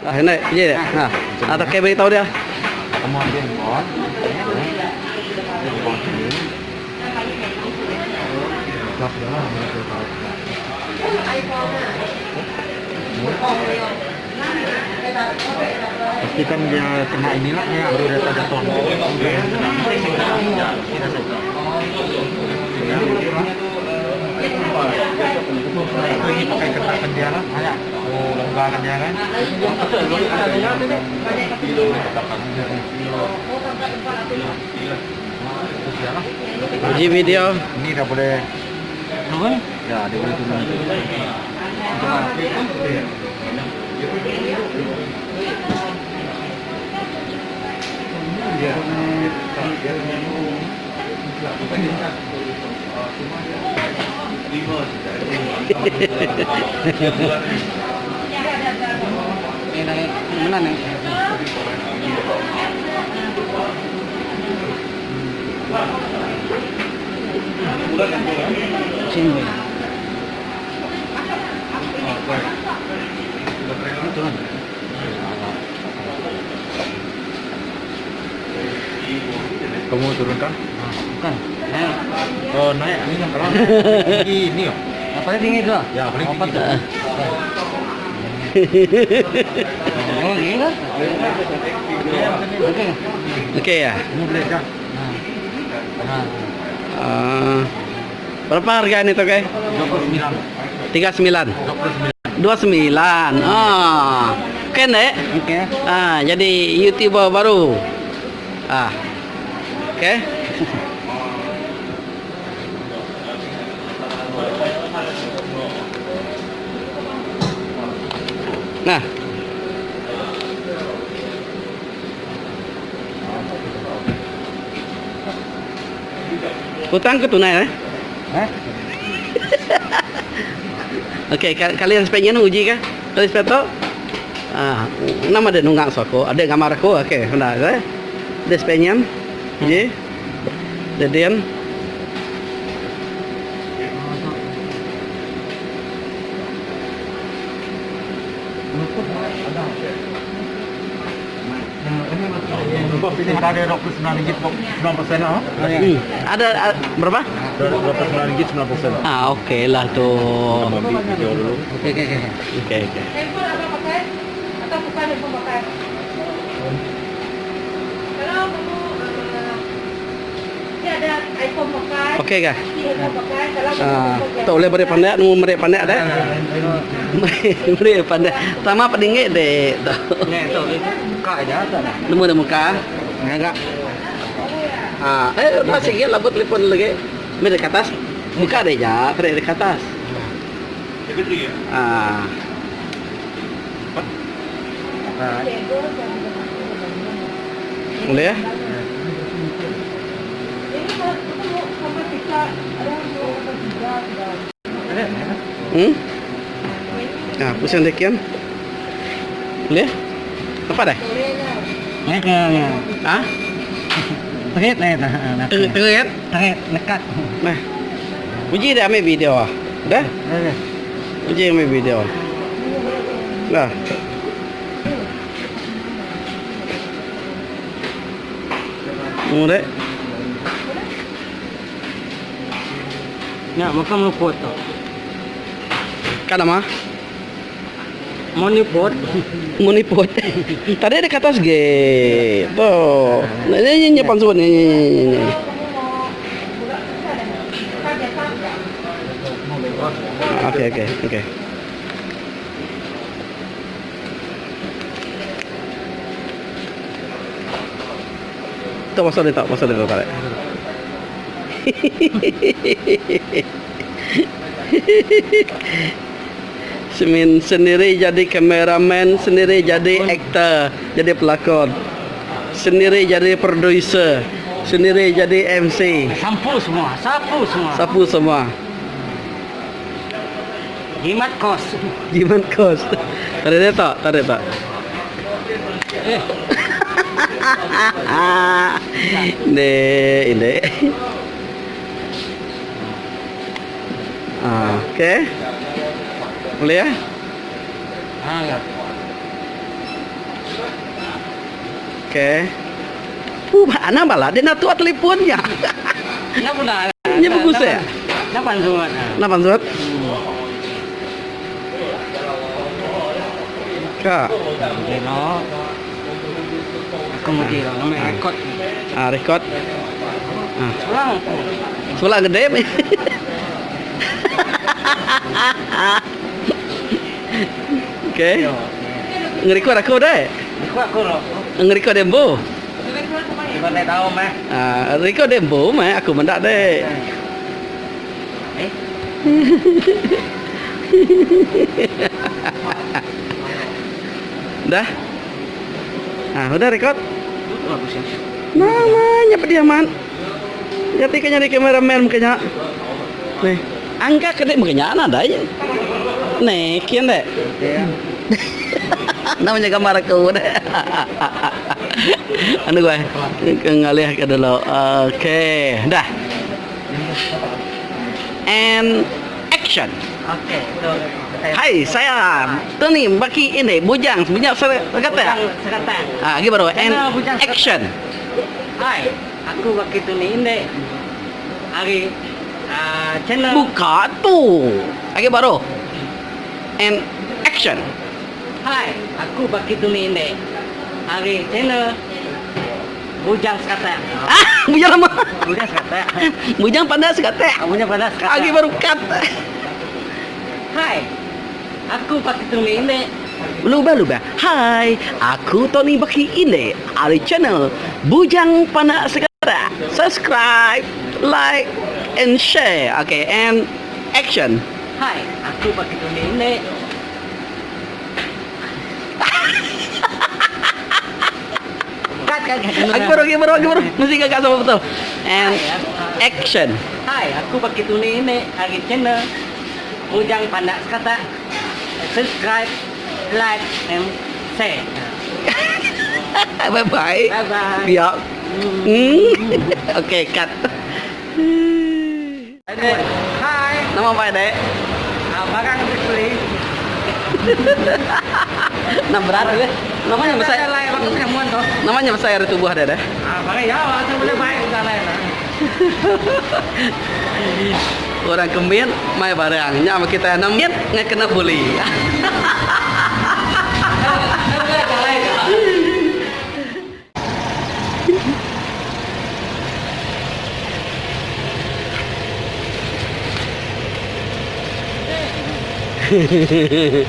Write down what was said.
Ini je. Atau kayak beritahu dia. Kemudian bon. Pastikan dia kena inilah ya, baru dia jatuh. Ini pakai ketakan dia lah, kayak longgarkan dia kan. Uji video. Ini dah boleh turun? Ya, dia boleh turun. Mana nih? Sini. Kamu turunkan? Bukan. Oh, naik. Ini yang kalau ini ya. Apa tinggi tu? Ya, paling tinggi. Oh, ini kan? Okey. Okey ya. Ini boleh dah. Berapa harga ini tuh, 29. 39. 29. Keren deh. Okey. Jadi YouTuber baru. Okey. Nah. Hutang ke tunai, Okey, kalian sepengen uji kah? Kalian sepeto? Nama ada nunggak soko, ada gambar aku. Okey, hendak saya. Ada sepengen uji. Jadian. Ini ada RM29 9% lah. Ada berapa? RM29 9%. Okey lah tuh. Video dulu. Okey. Handphone apa pakai? Atau bukan handphone pakai? Kalau kamu dia ada iPhone pakai. Okey kah? Handphone pakai. Kalau Tak boleh beri pandai, nu beri pandai dah. Beri pandai. Tama pedingit deh. Ni tu buka aja tak ada. Nemu dah muka. Enggak. Dah sikit lah buat telefon lagi. Mari ke atas. Buka deh ya, tarik ke atas. Boleh ya? ini kalau ketemu sama kita ada yang 2 Pusing dekian. Boleh? Apa dah? Ni kena. Terit ni dah. Terit. Terit dekat. Nah. Uji dah ambil video. Dah? Uji ambil video. Dah. Boleh. Ya, maka mau foto. Kan nama? Mau ni foto. Munipot. Tadi ada ke atas ge. Tuh. Ini pansuan ini. Okey. Tu pasal dia tarik. Semin sendiri jadi kameraman, sendiri jadi aktor, jadi pelakon, sendiri jadi producer, sendiri jadi MC, Sapu semua. sapu semua. Jimat kos. Jimat kos. Tarik tak? Ini. Okey. Boleh ya? Ya. Oke. Anak malah dia nak tuat teleponnya. Kenapa dah? Ini bagus ya? Kenapa surat? Lapan surat. Kak. Kilo. Aku mesti lah, namanya rekod. Record. Pulang. Sebelah gede. Oke. Nge-record aku deh. Rekod aku loh. Nge-record dembo. Kita tak tahu mah. Record dembo mah aku mendak deh. Eh? Dah. Udah record. Bagus ya. Namanya pediaman. Jadi kayaknya di kameramen mukanya. Nih, angka kedek mukanya ada ya. Nih, kian deh. Namanya gambar aku deh. Anu gue ngalih ke dulu. Oke, dah. And action. Oke. Hai, saya Tony baki ini bujang saya kata. Sekata. Gimana? And Channel Bujang Sekata. action. Hai, aku begitu nih ini. Hari channel. Buka tuh. Lagi baru. And action. Hai, aku begitu nih ini. Hari channel Bujang Sekata. Bujang lama. Bujang Sekata. Bujang panas kata. Kamunya pada Sekata. Lagi baru cut. Hai, aku begitu nih ini. Luba. Hai, aku Tony Baki ini. Ada channel Bujang Panak Segara. Subscribe, like, and share. Okay, and action. Hai, aku begitu nih ini. Kat. Lagi baru. Mesti gak sama betul. And action. Hai, aku begitu nih ini. Hari channel Bujang Panak Sekata. Subscribe, like, and share. Bye-bye. Bye-bye. Ya. Okay, cut. Hai, Nama apa dek? barang dibeli. Nama berat deh. Namanya besar. Lain waktu kemuan toh. Namanya besar di tubuh deh. Barang ya, waktu boleh baik udah lain lah. Orang kembien, mai barangnya sama kita nemin nggak kena bully. Hehehe